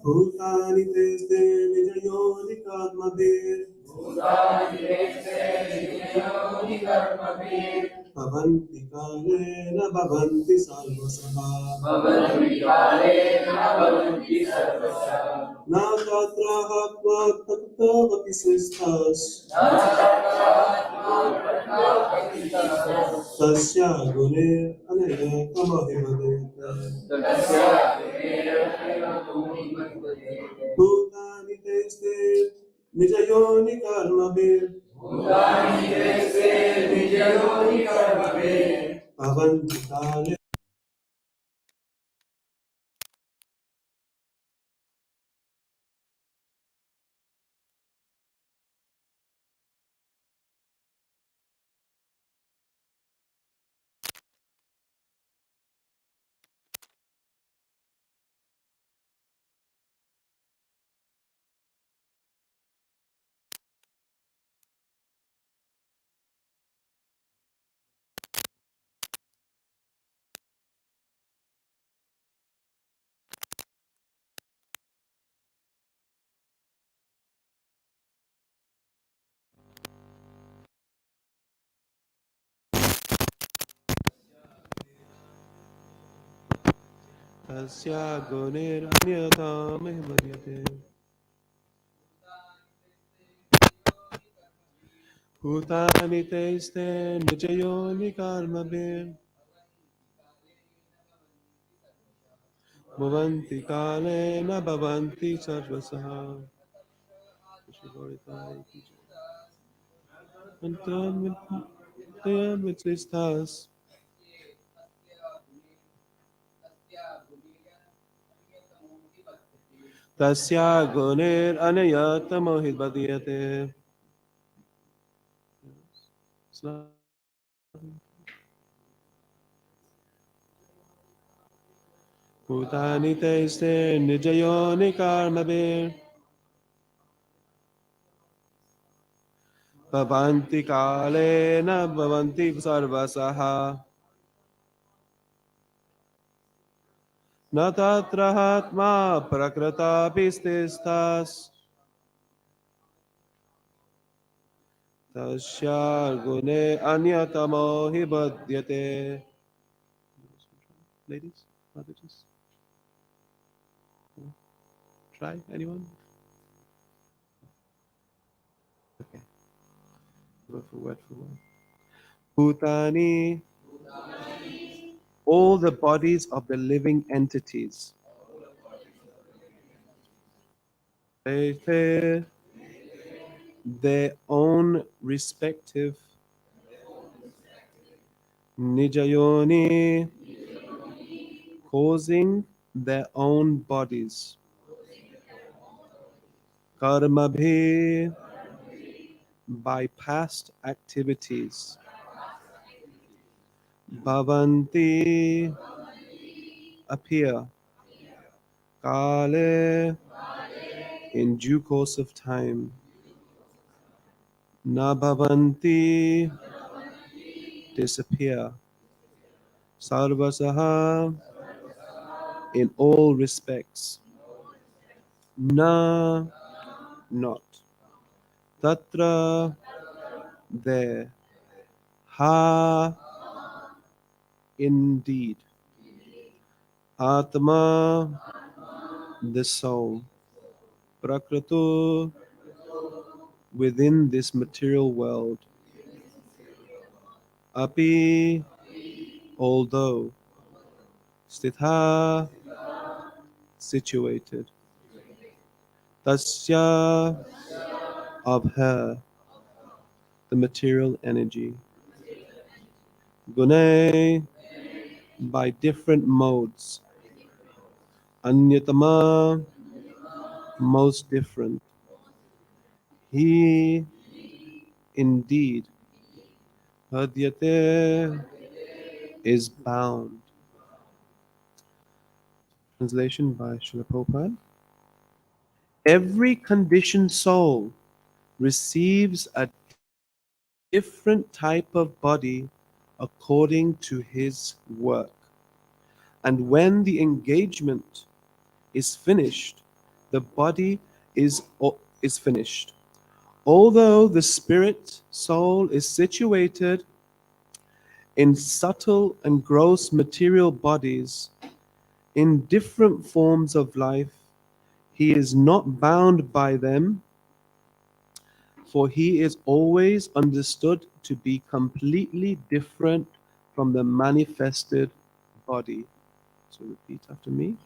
Bhutani teste nijayoni karmabir Bhavanti kalena bhavanti sarvasaha Na tatra hatma tapta vapisistas Tasya gune anaya kamahimade Bhutani teste nijayoni karmabir Bhavanti kale Tasya gunir anyatam himanyate Bhutani teste nijayoni karmabir Bhavanti kalena bhavanti sarvasaha Antam vitistas Tasya gunir anyatam himanyate Bhutani teste nijayoni karmabir Bhavanti kalena bhavanti sarvasaha Na tatra hatma prakrata pististas Tasya gune anyatamo hibadyate. Ladies, Mataji's. Try, anyone? Okay. Word for word for word. Bhutani, all the bodies of the living entities. They their own respective Nijayoni, causing their own bodies. Karmabhi, by past activities. Bhavanti, appear. Kale, in due course of time. Na bhavanti, disappear. Sarvasaha, in all respects. Na, not. Tatra, there. Ha, indeed. Atma, the soul. Prakratu, within this material world. Api, although. Stitha, situated. Tasya, of her, the material energy. Gune, by different modes. Anyatama, most different. He, indeed. Hadyate, is bound. Translation by Srila Prabhupada. Every conditioned soul receives a different type of body according to his work. And when the engagement is finished, the body is finished. Although the spirit soul is situated in subtle and gross material bodies in different forms of life, he is not bound by them, for he is always understood to be completely different from the manifested body. So repeat after me.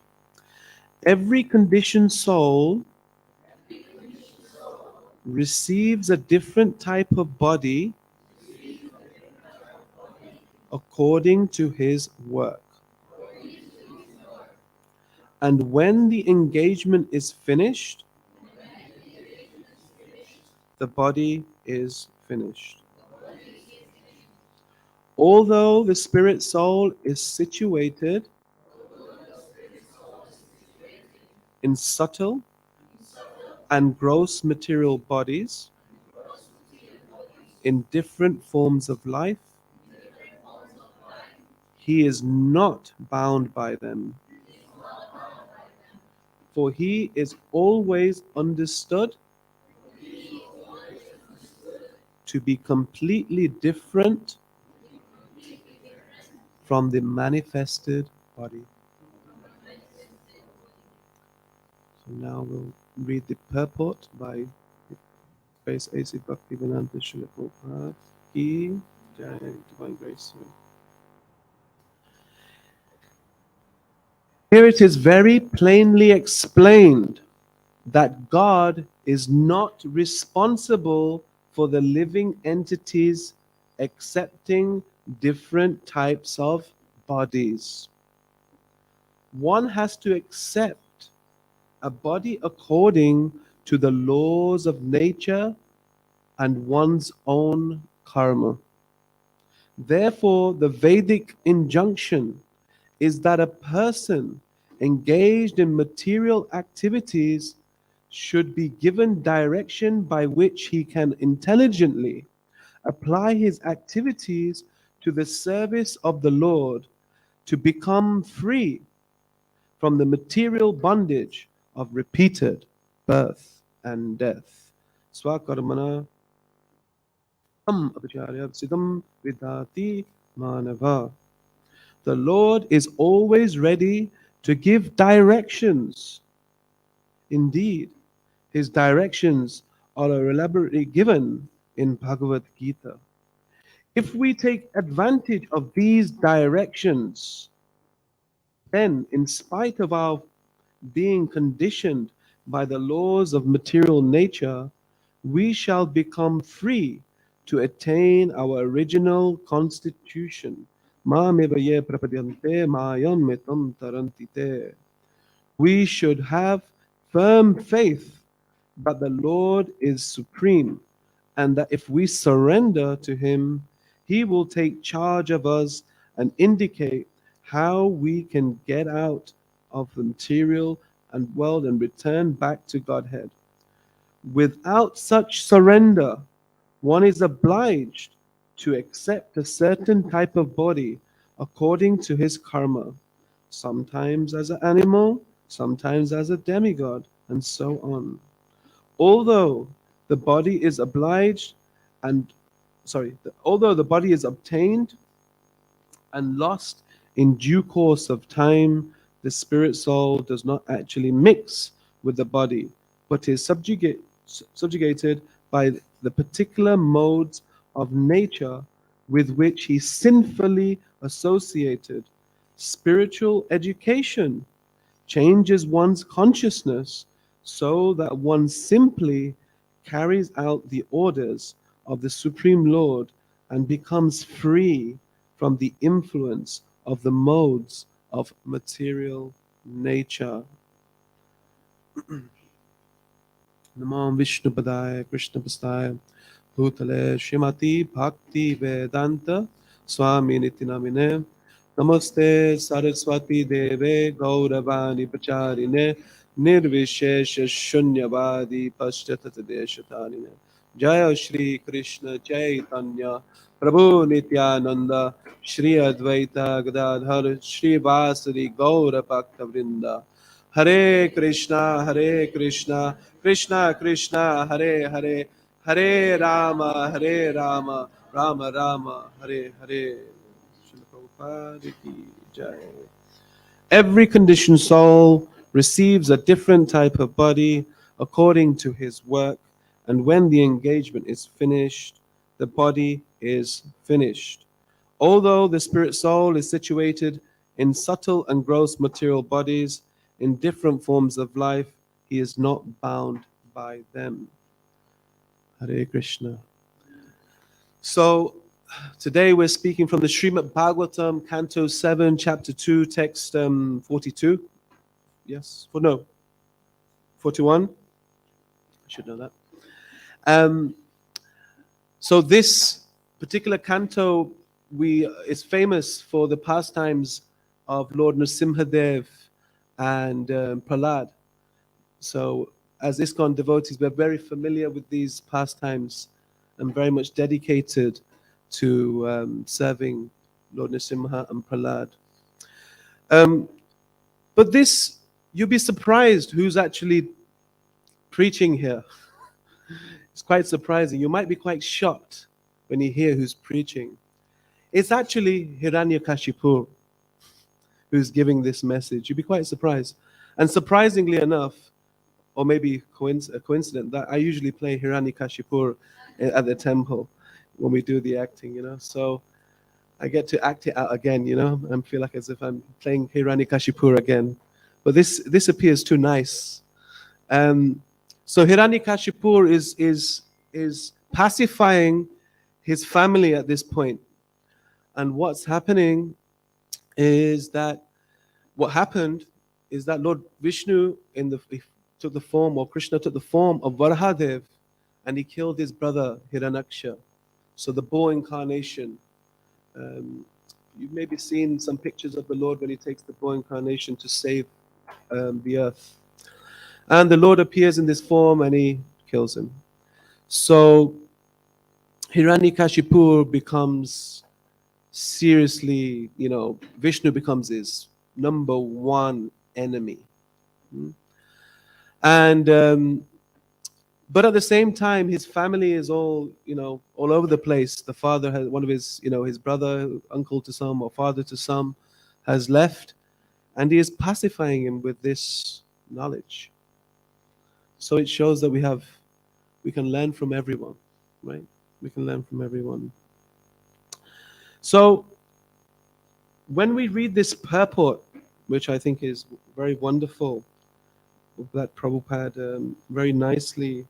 Every conditioned soul receives a different type of body according to his work. And when the engagement is finished, the body is finished. Although the spirit soul is situated in subtle and gross material bodies in different forms of life, he is not bound by them, for he is always understood to be completely different from the manifested body. So now we'll read the purport by Grace A.C. Bhaktivedanta Srila Prabhupada Ki Jai, Divine Grace. Here it is very plainly explained that God is not responsible for the living entities accepting different types of bodies. One has to accept a body according to the laws of nature and one's own karma. Therefore, the Vedic injunction is that a person engaged in material activities should be given direction by which he can intelligently apply his activities to the service of the Lord to become free from the material bondage of repeated birth and death. Swakarmana apacharya siddham vidhati manava. The Lord is always ready to give directions. Indeed, his directions are elaborately given in Bhagavad Gita. If we take advantage of these directions, then in spite of our being conditioned by the laws of material nature, we shall become free to attain our original constitution. We should have firm faith that the Lord is supreme and that if we surrender to him, he will take charge of us and indicate how we can get out of the material and world and return back to Godhead. Without such surrender, one is obliged to accept a certain type of body according to his karma, sometimes as an animal, sometimes as a demigod, and so on. Although the body is obliged and although the body is obtained and lost in due course of time, the spirit soul does not actually mix with the body, but is subjugated by the particular modes of nature with which he sinfully associated. Spiritual education changes one's consciousness so that one simply carries out the orders of the Supreme Lord and becomes free from the influence of the modes of material nature. Namo Vishnu Padaya Krishna Pastaya Bhutale Srimati Bhakti Vedanta Swami Nitinamine Namaste Saraswati Deve Gauravani Pacharine Nirvishesha Shunyavadi Paschatata Deshatarine Jaya Shri Krishna Chaitanya Prabhu Nityananda, Shri Advaita Gadadhar, Shri Vasari Gaura Bhakta Vrinda. Hare Krishna, Hare Krishna, Krishna Krishna, Hare Hare, Hare Rama, Rama Rama, Hare Hare. Srila Prabhupada ki jai. Every conditioned soul receives a different type of body according to his work, and when the engagement is finished, the body is finished. Although the spirit soul is situated in subtle and gross material bodies in different forms of life, he is not bound by them. Hare Krishna. So, today we're speaking from the Srimad Bhagavatam, Canto 7, Chapter 2, Text 42. Yes, for no, 41. I should know that. So this particular canto is famous for the pastimes of Lord Nrsimhadev and Prahlad. So as ISKCON devotees, we're very familiar with these pastimes and very much dedicated to serving Lord Nrsimha and Prahlad. But this, you'll be surprised who's actually preaching here. It's quite surprising. You might be quite shocked when you hear who's preaching. It's actually Hiranyakashipu who's giving this message. You'd be quite surprised. And surprisingly enough, or maybe a coincidence, that I usually play Hiranyakashipu at the temple when we do the acting, you know. So I get to act it out again, you know, and feel like as if I'm playing Hiranyakashipu again. But this appears too nice. So Hiranyakashipu is pacifying his family at this point. And what's happening is that what happened is that Lord Vishnu took the form, or Krishna took the form of Varahadev, and he killed his brother Hiranyaksha. So the boar incarnation. You've maybe seen some pictures of the Lord when he takes the boar incarnation to save the earth. And the Lord appears in this form and he kills him. So Hiranyakashipu becomes seriously, you know, Vishnu becomes his number one enemy. And but at the same time, his family is all, you know, all over the place. The father has one of his, you know, his brother, uncle to some, or father to some, has left, and he is pacifying him with this knowledge. So it shows that we can learn from everyone, right? We can learn from everyone. So when we read this purport, which I think is very wonderful, that Prabhupada very nicely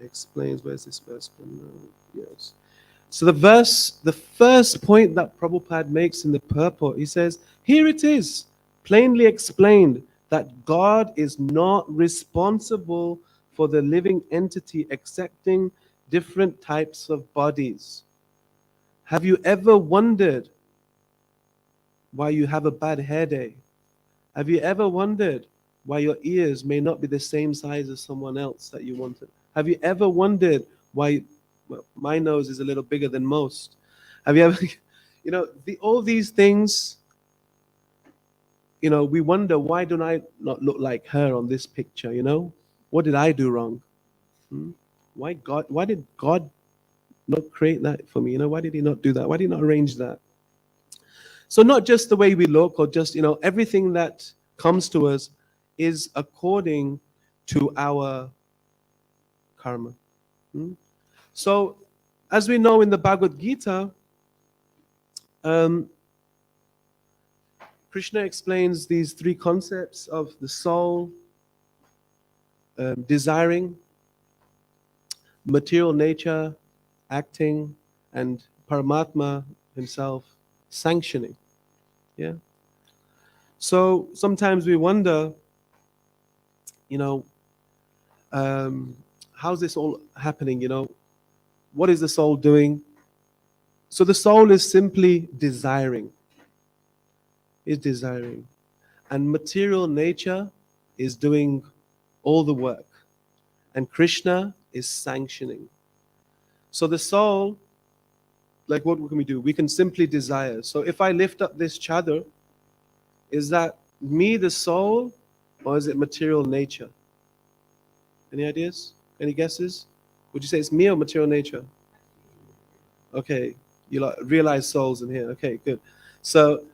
explains. Where's this verse from? Yes. So the first point that Prabhupada makes in the purport, he says, here it is, plainly explained that God is not responsible for the living entity accepting different types of bodies. Have you ever wondered why you have a bad hair day? Have you ever wondered why your ears may not be the same size as someone else that you wanted? Have you ever wondered why my nose is a little bigger than most? Have you ever, you know, all these things, you know, we wonder, why don't I not look like her on this picture, you know? What did I do wrong? Why did God not create that for me? You know, why did he not do that? Why did he not arrange that? So not just the way we look, or just, you know, everything that comes to us is according to our karma. So as we know in the Bhagavad Gita, Krishna explains these three concepts of the soul desiring, material nature acting, and Paramatma himself sanctioning. Yeah. So sometimes we wonder, you know, how's this all happening? You know, what is the soul doing? So the soul is simply desiring. Is desiring. And material nature is doing all the work. And Krishna is sanctioning. So the soul like what can we do? We can simply desire. So if I lift up this chadar, is that me, the soul, or is it material nature? Any ideas? Any guesses? Would you say it's me or material nature? Okay, you like realize souls in here. Okay, good. So,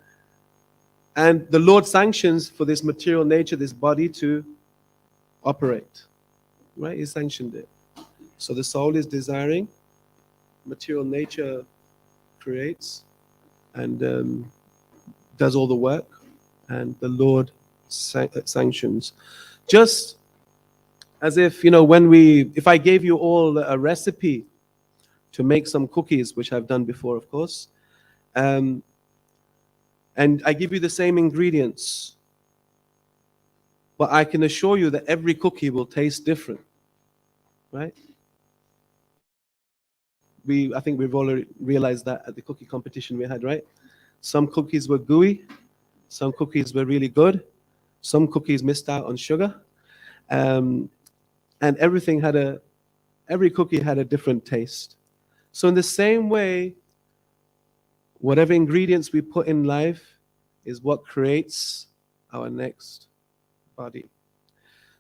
and the Lord sanctions for this material nature, this body to operate, right? He sanctioned it. So the soul is desiring, material nature creates and does all the work, and the Lord sanctions. Just as if, if I gave you all a recipe to make some cookies, which I've done before, of course, and I give you the same ingredients, but I can assure you that every cookie will taste different, right? I think we've already realized that at the cookie competition we had, right? Some cookies were gooey, some cookies were really good, some cookies missed out on sugar, and every cookie had a different taste. So in the same way, whatever ingredients we put in life is what creates our next body.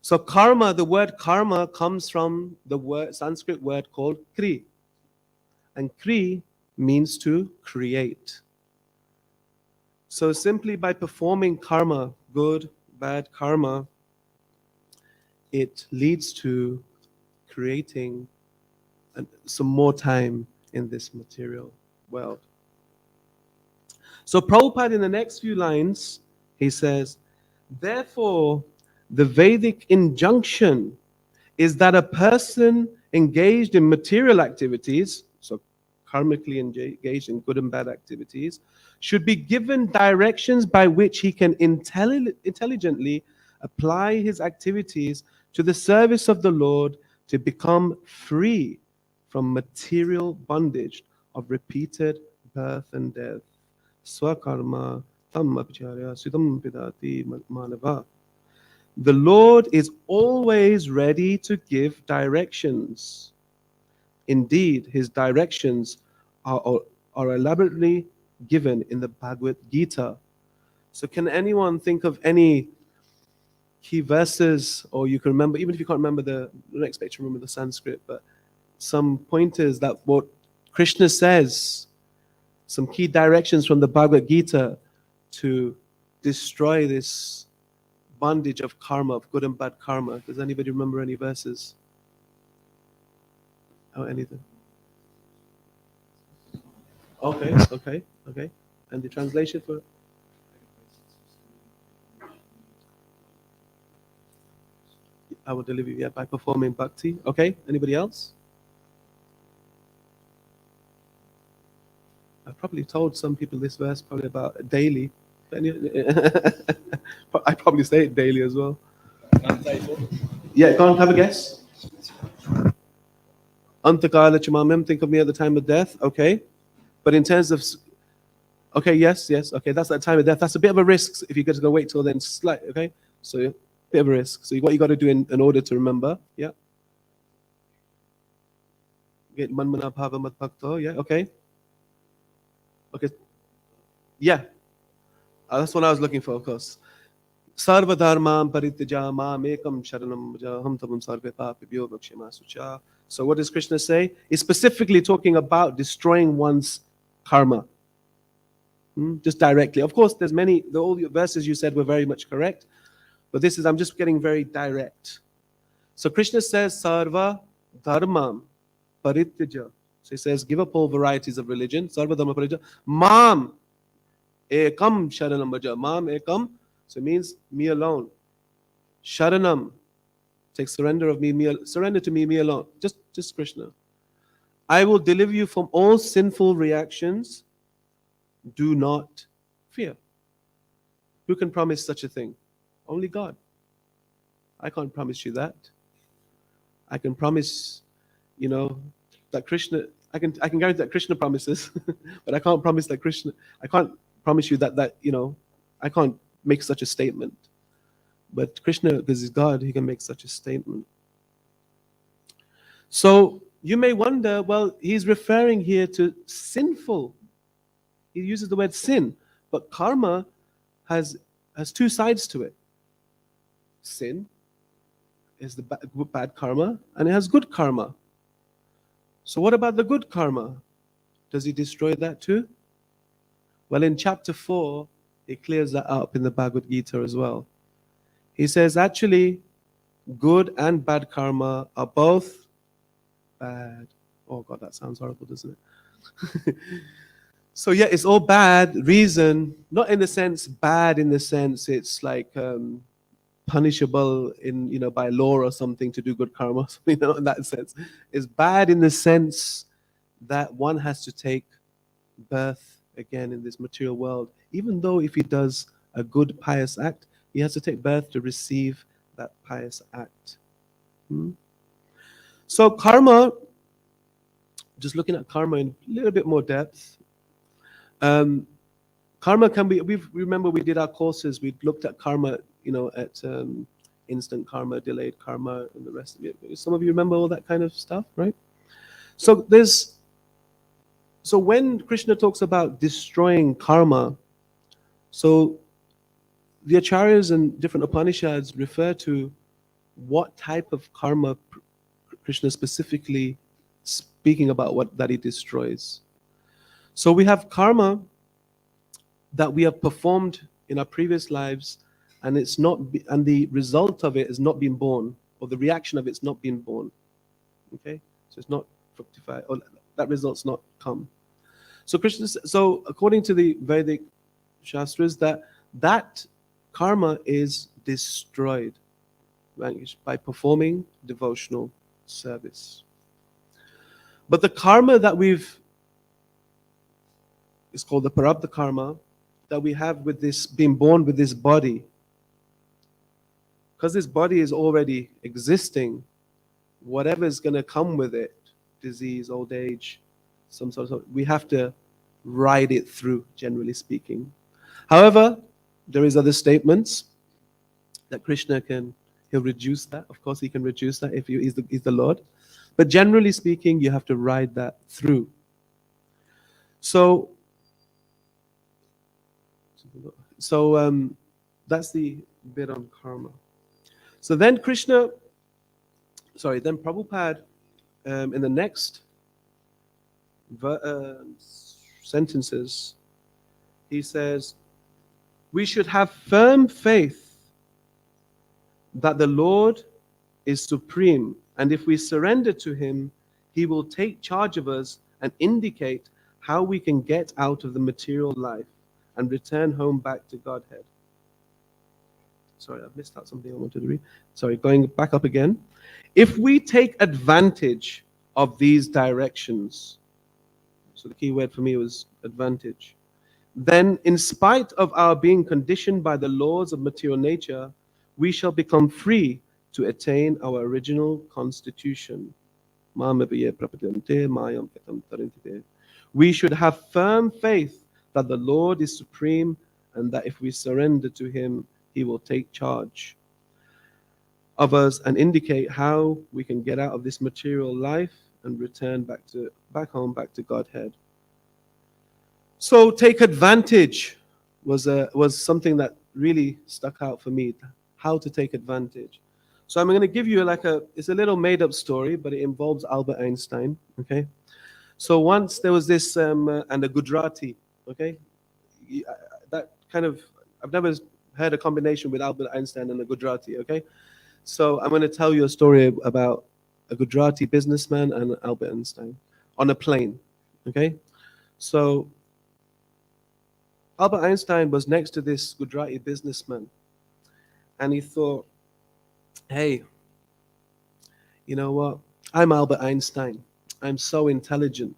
So karma, the word karma comes from the Sanskrit word called kri. And kri means to create. So simply by performing karma, good, bad karma, it leads to creating some more time in this material world. So Prabhupada, in the next few lines, he says, therefore, the Vedic injunction is that a person engaged in material activities, so karmically engaged in good and bad activities, should be given directions by which he can intelligently apply his activities to the service of the Lord to become free from material bondage of repeated birth and death. Swakarma tam apicharya sudam pidati manava. The Lord is always ready to give directions. Indeed, his directions are elaborately given in the Bhagavad Gita. So can anyone think of any key verses, or you can remember, even if you can't remember the next page, remember the Sanskrit, but some pointers that what Krishna says, some key directions from the Bhagavad Gita to destroy this bondage of karma, of good and bad karma. Does anybody remember any verses? Or anything? Okay. And the translation for I will deliver you by performing bhakti. Okay, anybody else? I've probably told some people this verse probably about daily. I probably say it daily as well. Yeah, go on, have a guess. Antakala chamamim, think of me at the time of death. Okay. But in terms of okay, yes, okay, that's at the time of death. That's a bit of a risk if you're going to wait till then. Slight, okay, so a bit of a risk. So what you got to do in order to remember, yeah. Get manmana bhava mat bhakto, yeah, okay, yeah. That's what I was looking for, of course. Sarva dharmam parityaja mam ekam sharanam jaham tavam sarve papibhyo bhakshema sucha. So what does Krishna say? He's specifically talking about destroying one's karma. Just directly. Of course, there's all the verses you said were very much correct, but I'm just getting very direct. So Krishna says, Sarva dharmam parityaja. So he says, give up all varieties of religion. Sarva dharma parityaja. Mam ekam sharanam bhaja. Mam ekam, so it means me alone. Sharanam, take surrender to me alone. Just Krishna. I will deliver you from all sinful reactions. Do not fear. Who can promise such a thing? Only God. I can't promise you that. I can promise, that Krishna. I can guarantee that Krishna promises, but I can't promise that Krishna. I can't promise you that I can't make such a statement. But Krishna, because he's God, he can make such a statement. So You may wonder, well, he's referring here to sinful. He uses the word sin, but karma has two sides to it. Sin is the bad karma, and it has good karma. So what about the good karma? Does he destroy that too? Well, in chapter 4, he clears that up in the Bhagavad Gita as well. He says, actually, good and bad karma are both bad. Oh God, that sounds horrible, doesn't it? So yeah, it's all bad reason, not in the sense bad in the sense it's like punishable in by law or something to do good karma, in that sense. It's bad in the sense that one has to take birth again in this material world. Even though if he does a good pious act, he has to take birth to receive that pious act. So karma, just looking at karma in a little bit more depth, karma can be, remember we did our courses, we looked at karma, at instant karma, delayed karma, and the rest of it. Some of you remember all that kind of stuff, right? So when Krishna talks about destroying karma, so the acharyas and different Upanishads refer to what type of karma Krishna specifically speaking about that he destroys. So we have karma that we have performed in our previous lives, and and the result of it has not been born, or the reaction of it's not been born. Okay, so it's not fructified, or that result's not come. So according to the Vedic Shastras, that karma is destroyed, right, by performing devotional service. But the karma that it's called the Prarabdha karma, that we have with this, being born with this body. Because this body is already existing, whatever is going to come with it, disease, old age, some sort of, we have to ride it through, generally speaking. However, there is other statements that Krishna he'll reduce that. Of course, he can reduce that if he's the Lord. But generally speaking, you have to ride that through. So that's the bit on karma. So then Prabhupada, in the next sentences, he says, we should have firm faith that the Lord is supreme, and if we surrender to him, he will take charge of us and indicate how we can get out of the material life and return home back to Godhead. Sorry, I've missed out something I wanted to read. Sorry, going back up again. If we take advantage of these directions, so the key word for me was advantage, then in spite of our being conditioned by the laws of material nature, we shall become free to attain our original constitution. We should have firm faith that the Lord is supreme, and that if we surrender to him, he will take charge of us and indicate how we can get out of this material life and return back home, back to Godhead. So take advantage was something that really stuck out for me, how to take advantage. So I'm going to give you it's a little made up story, but it involves Albert Einstein. Okay. So once there was this, and a Gujarati, okay, that kind of, I've never heard a combination with Albert Einstein and a Gujarati, okay. So I'm going to tell you a story about a Gujarati businessman and Albert Einstein on a plane, okay. So Albert Einstein was next to this Gujarati businessman, and he thought, hey, you know what? I'm Albert Einstein. I'm so intelligent.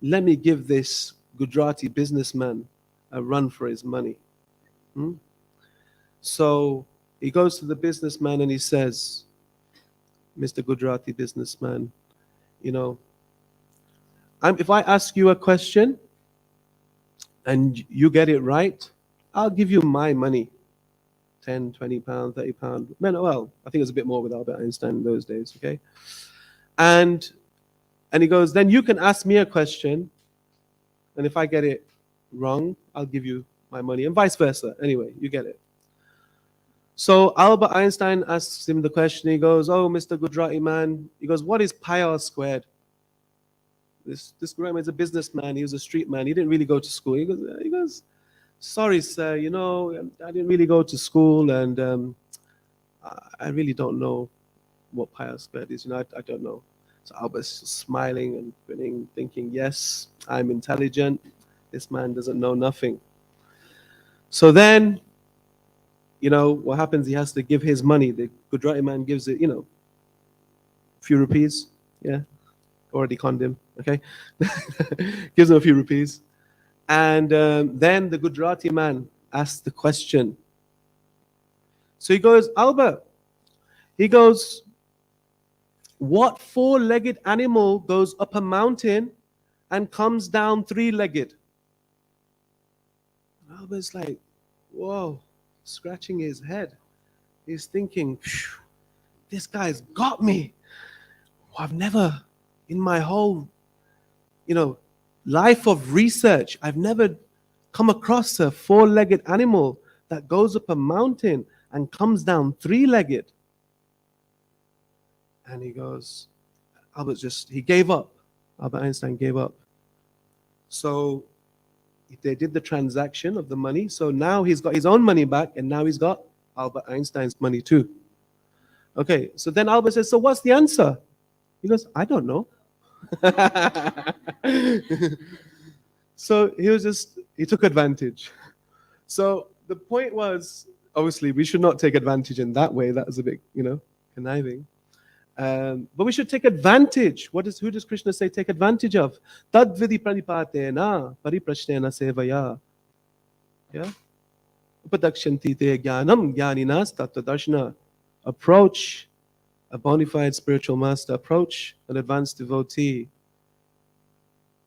Let me give this Gujarati businessman a run for his money. So he goes to the businessman and he says, Mr. Gujarati businessman, if I ask you a question and you get it right, I'll give you my money. 10, 20 pounds, 30 pounds. Well, I think it was a bit more with Albert Einstein in those days, okay? And And he goes, then you can ask me a question, and if I get it wrong, I'll give you my money, and vice versa. Anyway, you get it. So Albert Einstein asks him the question. He goes, oh, Mr. Gujarati man, he goes, what is pi r squared? This Gujarati man is a businessman. He was a street man. He didn't really go to school. He goes, sorry, sir, you know, I didn't really go to school, and I really don't know what pi r squared is. You know, I don't know. So Albert's smiling and grinning, thinking, yes, I'm intelligent. This man doesn't know nothing. So then, you know, what happens? He has to give his money. The Gujarati man gives it, you know, a few rupees. Yeah, already conned him. Okay, gives him a few rupees. And then the Gujarati man asks the question. So he goes, Albert, he goes, what four-legged animal goes up a mountain and comes down three-legged? Albert's like, whoa, scratching his head. He's thinking, this guy's got me. I've never, in my whole, you know, life of research, I've never come across a four-legged animal that goes up a mountain and comes down three-legged. And he goes, he gave up. Albert Einstein gave up. So they did the transaction of the money. So now he's got his own money back, and now he's got Albert Einstein's money too. Okay, so then Albert says, so what's the answer? He goes, I don't know. So he took advantage. So the point was, obviously, we should not take advantage in that way. That was a bit, you know, conniving. But we should take advantage. Who does Krishna say take advantage of? Tad vidhi pranipatena pariprashnena sevaya. Yeah? Upadakshanti te jnanam jnaninas tattvadarshana. Approach a bona fide spiritual master. Approach an advanced devotee.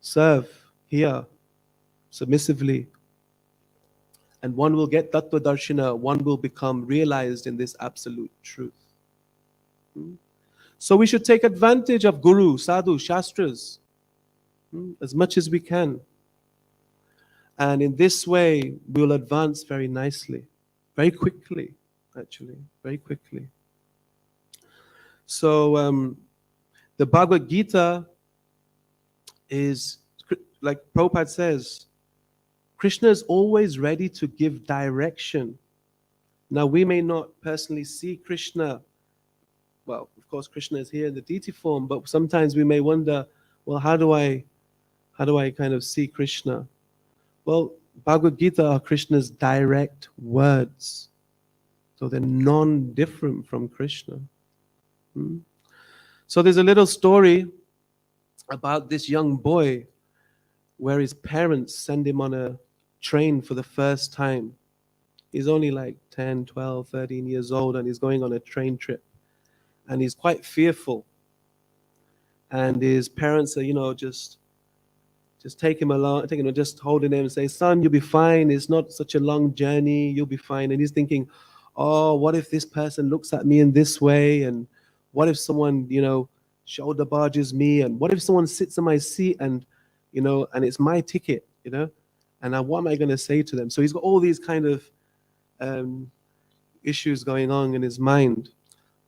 Serve here submissively. And one will get tattva darshana. One will become realized in this absolute truth. So we should take advantage of Guru, Sadhu, Shastras as much as we can. And in this way, we will advance very nicely, very quickly, actually, very quickly. So the Bhagavad Gita is, like Prabhupada says, Krishna is always ready to give direction. Now, we may not personally see Krishna. Well, of course, Krishna is here in the deity form, but sometimes we may wonder, well, how do I kind of see Krishna? Well, Bhagavad Gita are Krishna's direct words. So they're non-different from Krishna. So there's a little story about this young boy where his parents send him on a train for the first time. He's only like 10, 12, 13 years old, and he's going on a train trip. And he's quite fearful. And his parents are, you know, just take him along, just holding him and say, son, you'll be fine. It's not such a long journey. You'll be fine. And he's thinking, oh, what if this person looks at me in this way? And what if someone, you know, shoulder barges me? And what if someone sits in my seat and, you know, and it's my ticket, you know? And now what am I going to say to them? So he's got all these kind of issues going on in his mind.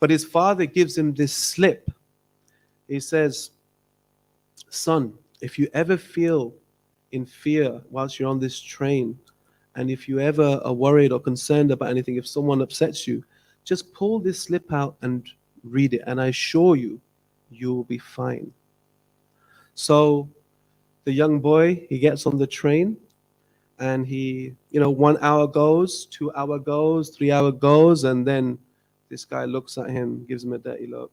But his father gives him this slip. He says, son, if you ever feel in fear whilst you're on this train, and if you ever are worried or concerned about anything, if someone upsets you, just pull this slip out and read it, and I assure you, you'll be fine. So the young boy, he gets on the train, and he, you know, 1 hour goes, 2 hour goes, 3 hour goes, and then this guy looks at him, gives him a dirty look.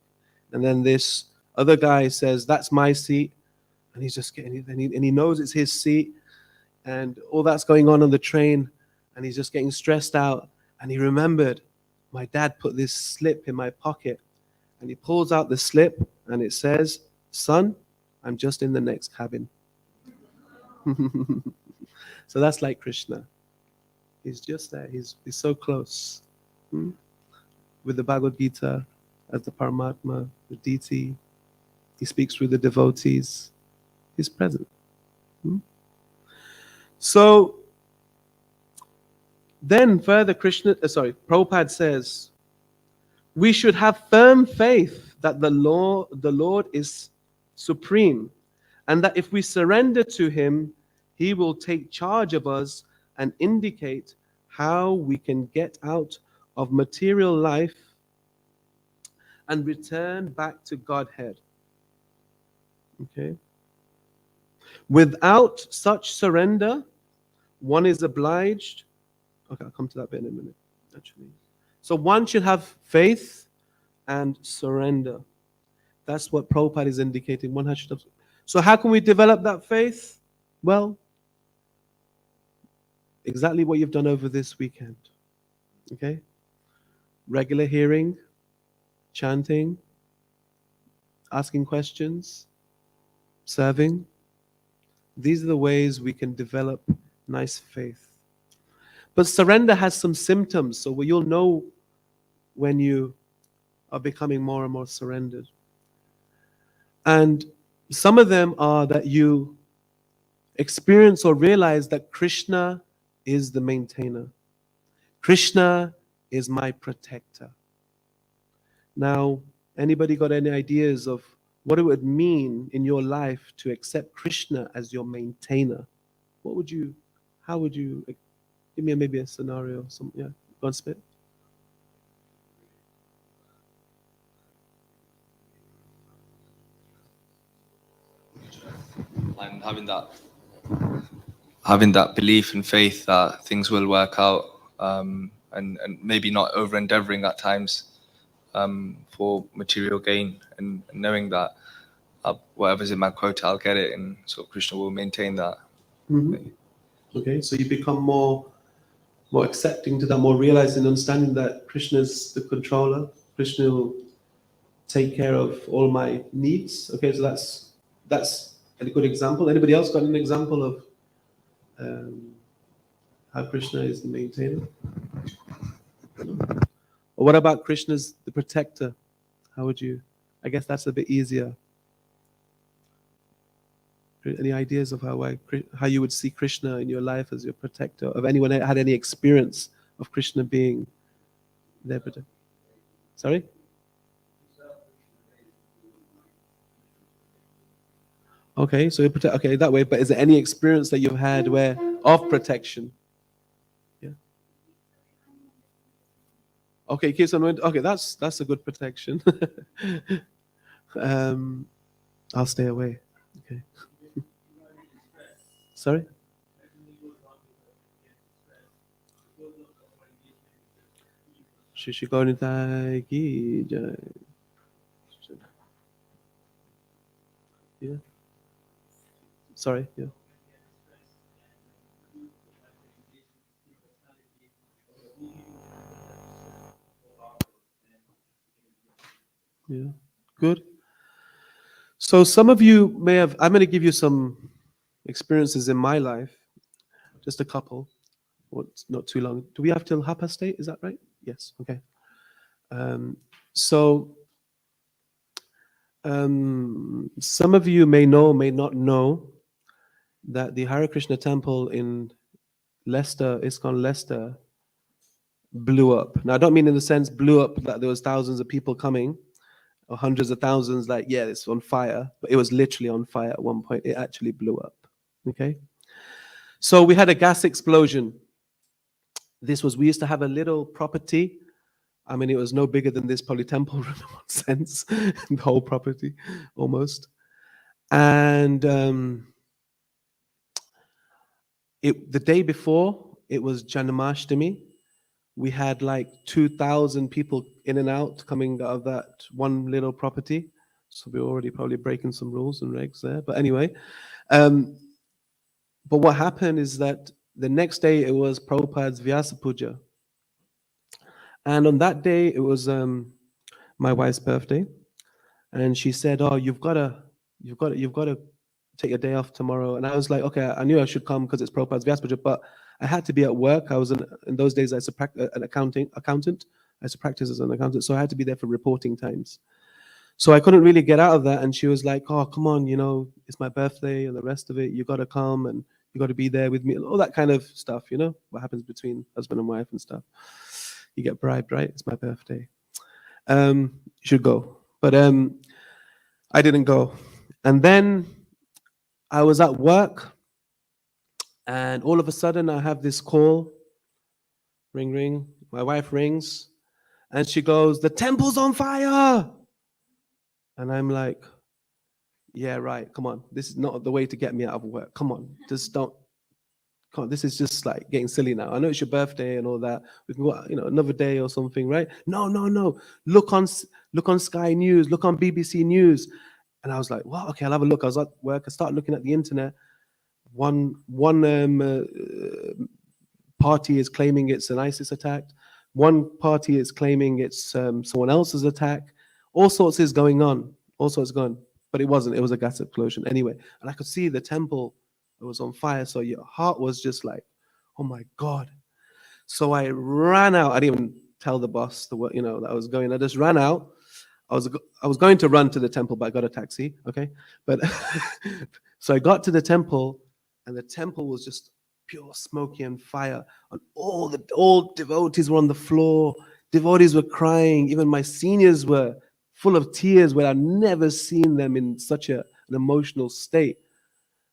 And then this other guy says, that's my seat. And he's just getting, and he knows it's his seat. And all that's going on the train. And he's just getting stressed out. And he remembered, my dad put this slip in my pocket. And he pulls out the slip, and it says, son, I'm just in the next cabin. So that's like Krishna. He's just there. He's so close. With the Bhagavad Gita as the Paramatma, the deity. He speaks through the devotees. He's present. So then further Prabhupada says, we should have firm faith that the Lord is supreme, and that if we surrender to him, he will take charge of us and indicate how we can get out of material life and return back to Godhead. Okay? Without such surrender, one is obliged. Okay, I'll come to that bit in a minute, actually. So one should have faith and surrender. That's what Prabhupada is indicating. One should have. So how can we develop that faith? Well, exactly what you've done over this weekend. Okay? Regular hearing, chanting, asking questions, serving. These are the ways we can develop nice faith. But surrender has some symptoms, so you'll know when you are becoming more and more surrendered. And some of them are that you experience or realize that Krishna is the maintainer. Krishna is my protector. Now, anybody got any ideas of what it would mean in your life to accept Krishna as your maintainer? How would you, give me maybe a scenario, go on, spit. And having that belief and faith that things will work out, and maybe not over endeavoring at times for material gain, and knowing that whatever's in my quota, I'll get it, and so Krishna will maintain that. Mm-hmm. Okay, so you become more accepting to that, more realizing, understanding that Krishna is the controller. Krishna will take care of all my needs. Okay, so that's a good example. Anybody else got an example of how Krishna is the maintainer? Or what about Krishna's the protector? How would you? I guess that's a bit easier. Any ideas of how you would see Krishna in your life as your protector? Have anyone had any experience of Krishna being their protector? Sorry? Okay, so okay that way. But is there any experience that you've had of protection? Yeah. Okay, keeps on. Okay, that's a good protection. I'll stay away. Okay. Sorry. Shishikonitai ki jai. Yeah. Sorry. Yeah. Yeah. Good. So some of you may have. I'm going to give you some experiences in my life, just a couple. Not too long. Do we have till 8:30? Is that right? Yes. Okay. So some of you may not know that the Hare Krishna temple in Leicester, ISKCON Leicester, blew up. Now, I don't mean in the sense blew up that there was thousands of people coming, or hundreds of thousands, like, yeah, it's on fire, but it was literally on fire at one point. It actually blew up. Okay? So we had a gas explosion. We used to have a little property. I mean, it was no bigger than this probably temple room in one sense, the whole property, almost. And the day before, it was Janmashtami. We had like 2,000 people in and out coming out of that one little property. So we were already probably breaking some rules and regs there. But anyway, but what happened is that the next day it was Prabhupada's Vyasa Puja. And on that day, it was my wife's birthday. And she said, oh, you've got to take a day off tomorrow. And I was like, okay, I knew I should come because it's Prabhupada's Vyasa Puja, but I had to be at work. I was in those days, I used to an accountant. I used to practice as an accountant, so I had to be there for reporting times. So I couldn't really get out of that. And she was like, oh, come on, it's my birthday and the rest of it. You got to come and you got to be there with me. All that kind of stuff, what happens between husband and wife and stuff. You get bribed, right? It's my birthday. You should go. But I didn't go. And then I was at work and all of a sudden I have this call. Ring, ring. My wife rings and she goes, the temple's on fire. And I'm like, yeah, right. Come on. This is not the way to get me out of work. Come on. Just don't. Come on. This is just like getting silly now. I know it's your birthday and all that. We can go, another day or something, right? No, no, no. Look on Sky News. Look on BBC News. And I was like, well, okay, I'll have a look. I was at work. I started looking at the internet. One party is claiming it's an ISIS attack. One party is claiming it's someone else's attack. All sorts is going on. All sorts going on. But it wasn't. It was a gas explosion anyway. And I could see the temple was on fire. So your heart was just like, oh my God. So I ran out. I didn't even tell the boss that I was going. I just ran out. I was going to run to the temple, but I got a taxi. Okay. But so I got to the temple and the temple was just pure smoky and fire. And all devotees were on the floor. Devotees were crying. Even my seniors were full of tears where I'd never seen them in such an emotional state.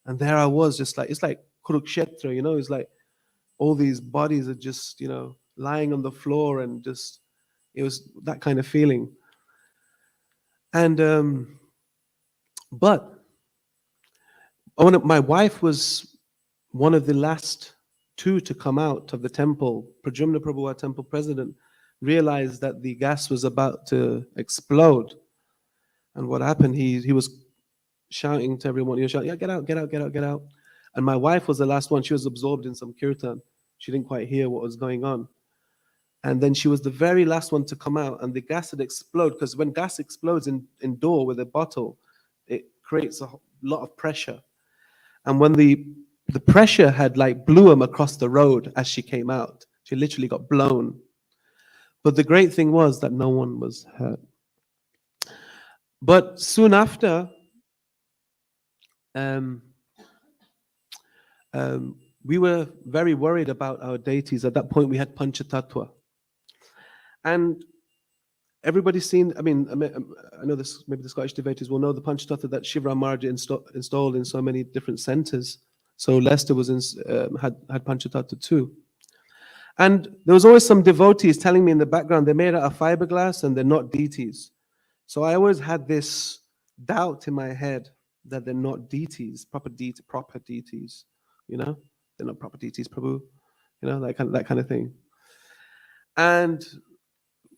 And there I was, just like, it's like Kurukshetra, it's like all these bodies are just, lying on the floor and just, it was that kind of feeling. And, but my wife was one of the last two to come out of the temple. Pradyumna Prabhu, our temple president, realized that the gas was about to explode. And what happened, he was shouting to everyone, he was shouting, yeah, get out, get out, get out, get out. And my wife was the last one. She was absorbed in some kirtan. She didn't quite hear what was going on. And then she was the very last one to come out, and the gas had exploded, because when gas explodes in door with a bottle, it creates a lot of pressure. And when the pressure had like blew him across the road as she came out, she literally got blown. But the great thing was that no one was hurt. But soon after, we were very worried about our deities. At that point, we had Panchatattva. And everybody's seen, I know this, maybe the Scottish devotees will know the Panchatattva that Shivram Maharaj installed in so many different centers. So Leicester was had Panchatattva too. And there was always some devotees telling me in the background, they're made out of fiberglass and they're not deities. So I always had this doubt in my head that they're not deities, proper deities, they're not proper deities, Prabhu, that kind of thing. And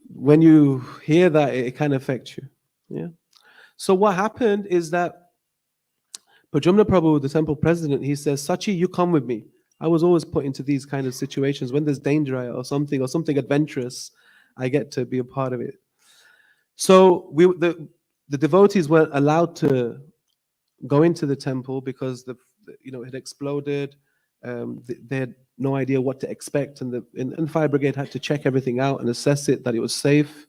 when you hear that, it kind of affects you. Yeah. So what happened is that Pradyumna Prabhu, the temple president, he says, Sachi, you come with me. I was always put into these kind of situations when there's danger or something adventurous, I get to be a part of it. So the devotees weren't allowed to go into the temple because it had exploded. They had no idea what to expect, and the fire brigade had to check everything out and assess it that it was safe.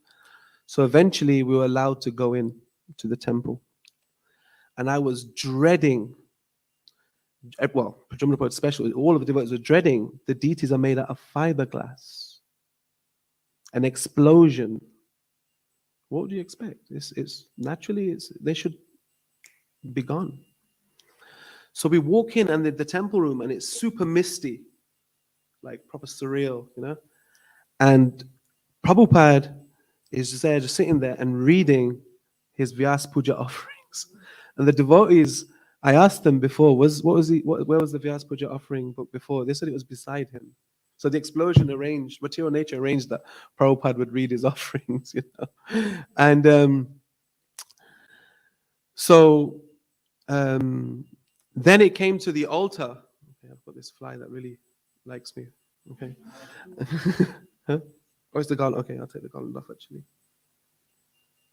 So eventually, we were allowed to go in to the temple, and I was dreading. Well, especially all of the devotees were dreading. The deities are made out of fiberglass. An explosion. What would you expect? They should be gone. So we walk in and the temple room, and it's super misty, like proper surreal, And Prabhupada is just there, just sitting there and reading his Vyas Puja offerings. And the devotees, I asked them before, where was the Vyas Puja offering book before? They said it was beside him. So the explosion material nature arranged that Prabhupada would read his offerings, And then it came to the altar. Okay, I've got this fly that really likes me. Okay. Huh? Where's the garland? Okay, I'll take the garland off actually.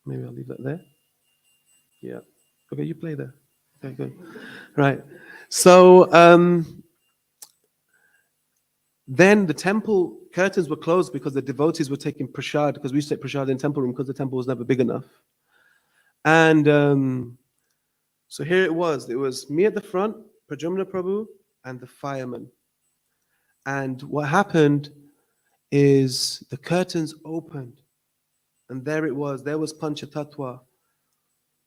Maybe I'll leave that there. Yeah. Okay, you play there. Okay, good. Right. So then the temple curtains were closed because the devotees were taking prasad, because we used to take prasad in temple room because the temple was never big enough. And so here it was. It was me at the front, Prajumna Prabhu, and the fireman. And what happened is the curtains opened, and there it was. There was Panchatattva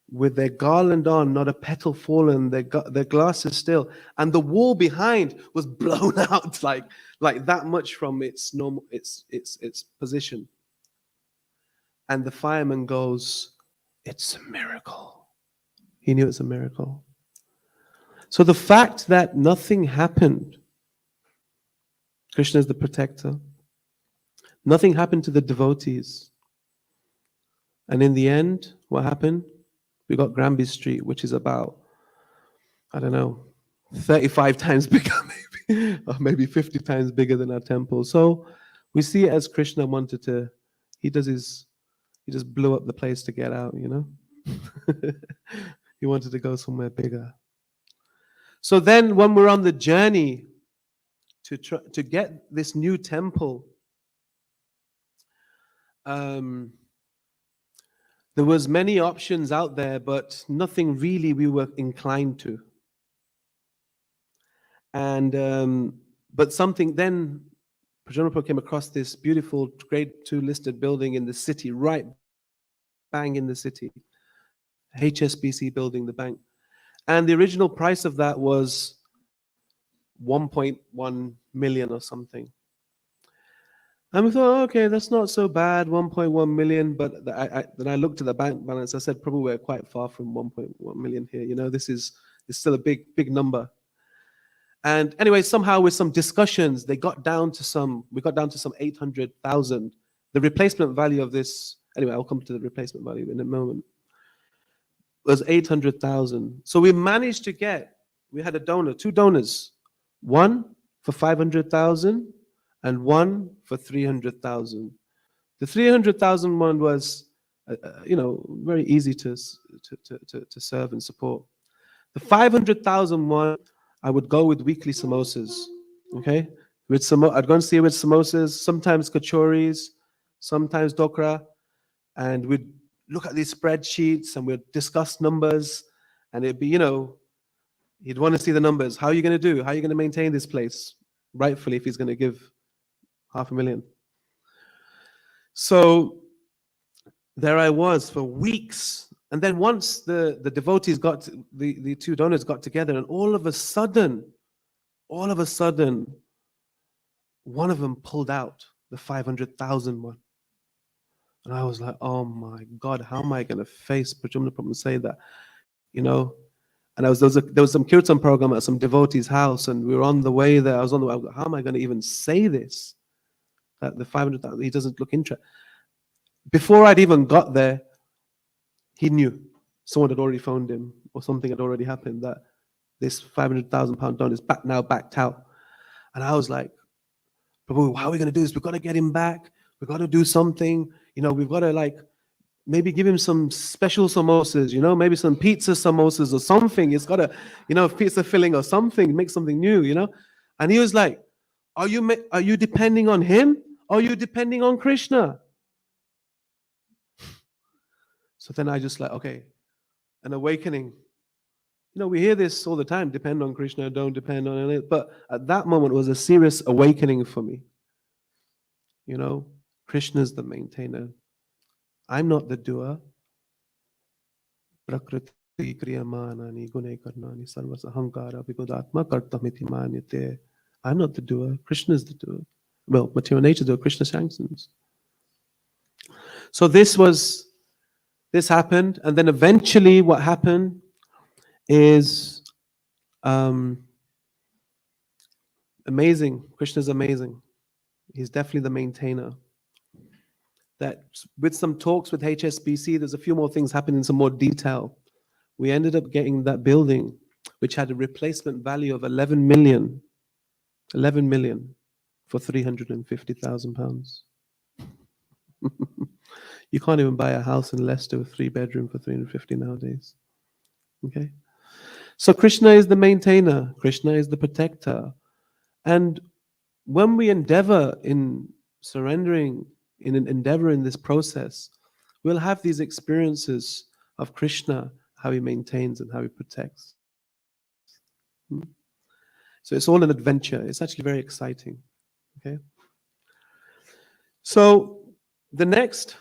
with their garland on, not a petal fallen, their glasses still, and the wall behind was blown out like that much from its normal its position. And the fireman goes, "It's a miracle." He knew it's a miracle. So the fact that nothing happened, Krishna is the protector. Nothing happened to the devotees. And in the end, what happened? We got Granby Street, which is about, I don't know, 35 times bigger, maybe, or maybe 50 times bigger than our temple. So we see it as Krishna wanted to, he just blew up the place to get out, you know? He wanted to go somewhere bigger. So then when we're on the journey to get this new temple, there was many options out there, but nothing really we were inclined to. And but something then, Prajanapur came across this beautiful grade 2 listed building in the city, right bang in the city, HSBC building, the bank. And the original price of that was 1.1 million or something. And we thought, okay, that's not so bad, 1.1 million. But then I looked at the bank balance. I said, probably we're quite far from 1.1 million here. You know, this is still a big number. And anyway, somehow with some discussions, we got down to some 800,000. The replacement value of this, anyway, I'll come to the replacement value in a moment, was 800,000. So we managed to we had two donors, one for 500,000 and one for 300,000. The 300,000 one was, very easy to serve and support. The 500,000 one, I would go with weekly samosas, okay? I'd go and see with samosas, sometimes kachoris, sometimes dokra, and we'd look at these spreadsheets and we'd discuss numbers, and it'd be, he'd want to see the numbers. How are you going to do? How are you going to maintain this place rightfully if he's going to give 500,000? So there I was for weeks. And then once the devotees the two donors got together, and all of a sudden, one of them pulled out the 500,000 one. And I was like, oh my God, how am I going to face Prajumna Prabhu and say that? And there was some kirtan program at some devotee's house, and we were on the way there. I was like, how am I going to even say this? That the 500,000, he doesn't look interested. Before I'd even got there, he knew. Someone had already phoned him, or something had already happened, that this 500,000 pound donor is backed out. And I was like, Prabhu, how are we going to do this? We've got to get him back. We've got to do something. We've got to maybe give him some special samosas, maybe some pizza samosas or something. It's got to, pizza filling or something, make something new, And he was like, are you depending on him? Or are you depending on Krishna? So then I just okay, an awakening. We hear this all the time, depend on Krishna, don't depend on it. But at that moment, it was a serious awakening for me. Krishna's the maintainer. I'm not the doer. Prakriti kriyamanani gune karnani sarvas ahankara vibudatma kartamiti manyate. I'm not the doer. Krishna's the doer. Well, material nature doer, Krishna sanctions. So this happened, and then eventually what happened is amazing. Krishna's amazing. He's definitely the maintainer. That with some talks with HSBC, there's a few more things happening in some more detail. We ended up getting that building, which had a replacement value of 11 million for 350,000 pounds. You can't even buy a house in Leicester with 3-bedroom for 350 nowadays. Okay? So Krishna is the maintainer. Krishna is the protector. And when we endeavor in surrendering, in an endeavor in this process, we'll have these experiences of Krishna, how he maintains and how he protects. Hmm? So it's all an adventure. It's actually very exciting. Okay. So the next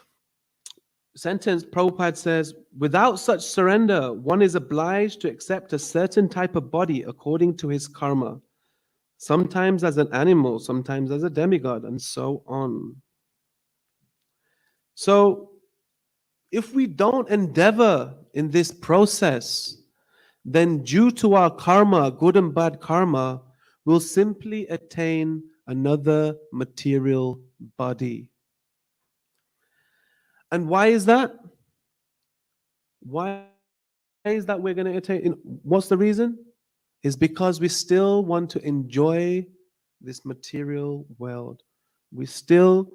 sentence, Prabhupada says, without such surrender, one is obliged to accept a certain type of body according to his karma, sometimes as an animal, sometimes as a demigod, and so on. So if we don't endeavor in this process, then due to our karma, good and bad karma, we'll simply attain another material body. And why is that? Why is that we're going to attain? What's the reason? Is because we still want to enjoy this material world. We still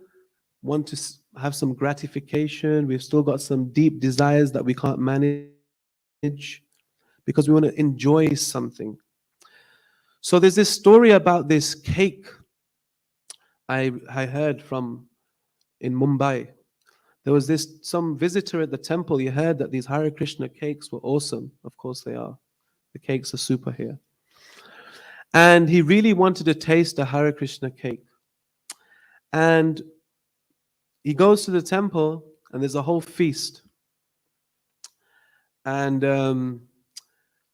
want to have some gratification. We've still got some deep desires that we can't manage because we want to enjoy something. So there's this story about this cake I heard from in Mumbai. There was some visitor at the temple. He heard that these Hare Krishna cakes were awesome. Of course they are. The cakes are super here. And he really wanted to taste a Hare Krishna cake. And he goes to the temple, and there's a whole feast. And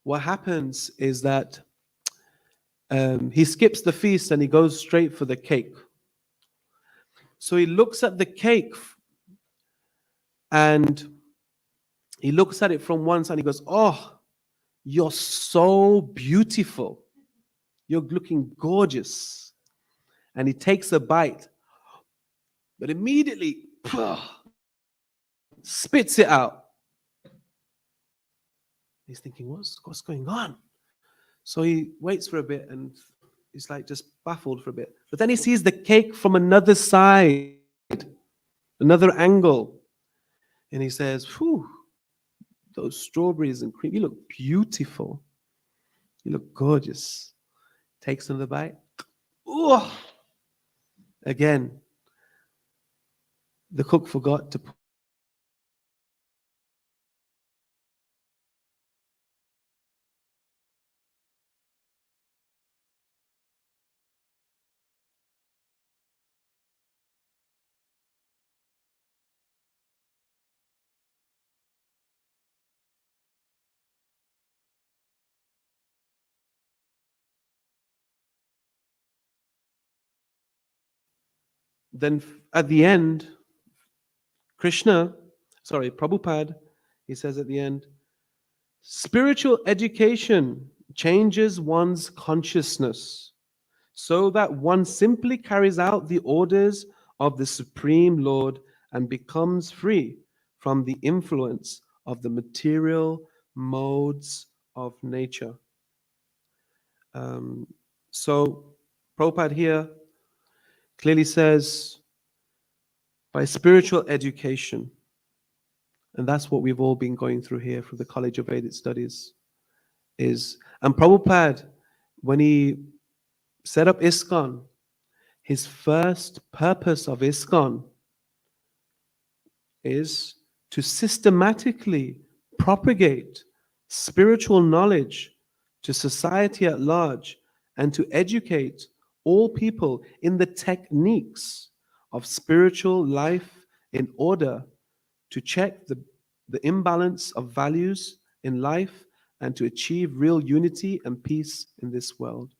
what happens is that he skips the feast and he goes straight for the cake. So he looks at the cake and he looks at it from one side and he goes, "Oh, you're so beautiful. You're looking gorgeous." And he takes a bite, but immediately spits it out. He's thinking, what's going on? So he waits for a bit and he's like just baffled for a bit. But then he sees the cake from another side, another angle. And he says, "Whew, those strawberries and cream, you look beautiful. You look gorgeous." Takes another bite. Ooh. Again, the cook forgot to put then at the end, Prabhupada, he says at the end, spiritual education changes one's consciousness so that one simply carries out the orders of the Supreme Lord and becomes free from the influence of the material modes of nature. So Prabhupada here clearly says, by spiritual education, and that's what we've all been going through here through the College of Vedic Studies, and Prabhupada, when he set up ISKCON, his first purpose of ISKCON is to systematically propagate spiritual knowledge to society at large and to educate all people in the techniques of spiritual life in order to check the imbalance of values in life and to achieve real unity and peace in this world.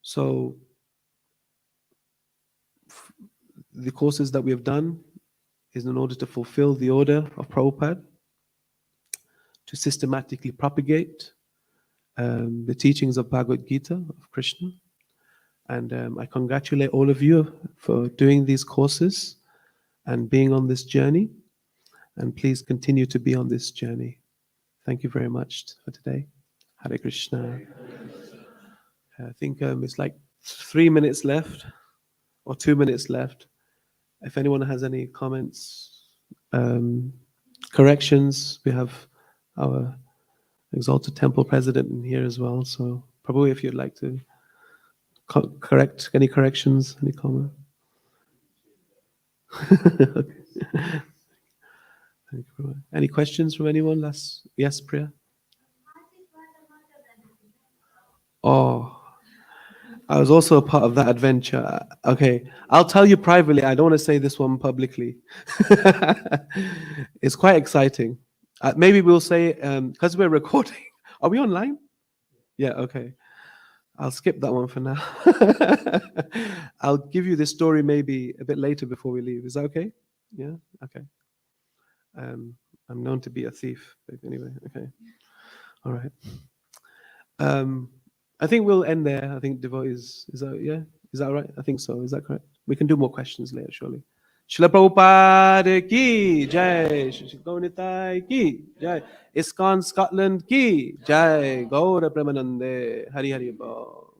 So the courses that we have done is in order to fulfill the order of Prabhupada, to systematically propagate the teachings of Bhagavad Gita, of Krishna. And I congratulate all of you for doing these courses and being on this journey. And please continue to be on this journey. Thank you very much for today. Hare Krishna. I think it's like 3 minutes left or 2 minutes left. If anyone has any comments, corrections, we have our Exalted Temple President in here as well. So Prabhu, if you'd like to correct any corrections, any comment. Okay. Thank you very much. Any questions from anyone? Yes, Priya? Oh, I was also a part of that adventure. Okay, I'll tell you privately. I don't want to say this one publicly. It's quite exciting. Maybe we'll say, because we're recording. Are we online? Yeah, okay. I'll skip that one for now. I'll give you this story maybe a bit later before we leave. Is that okay? Yeah? Okay. I'm known to be a thief, but anyway, okay. All right. I think we'll end there. I think Devo is that, yeah? Is that right? I think so. Is that correct? We can do more questions later, surely. Srila Prabhupada ki jai, Shri Gaunitai ki jai, ISKCON Scotland ki jai, Gaura Premanande, Hari Hari Bo.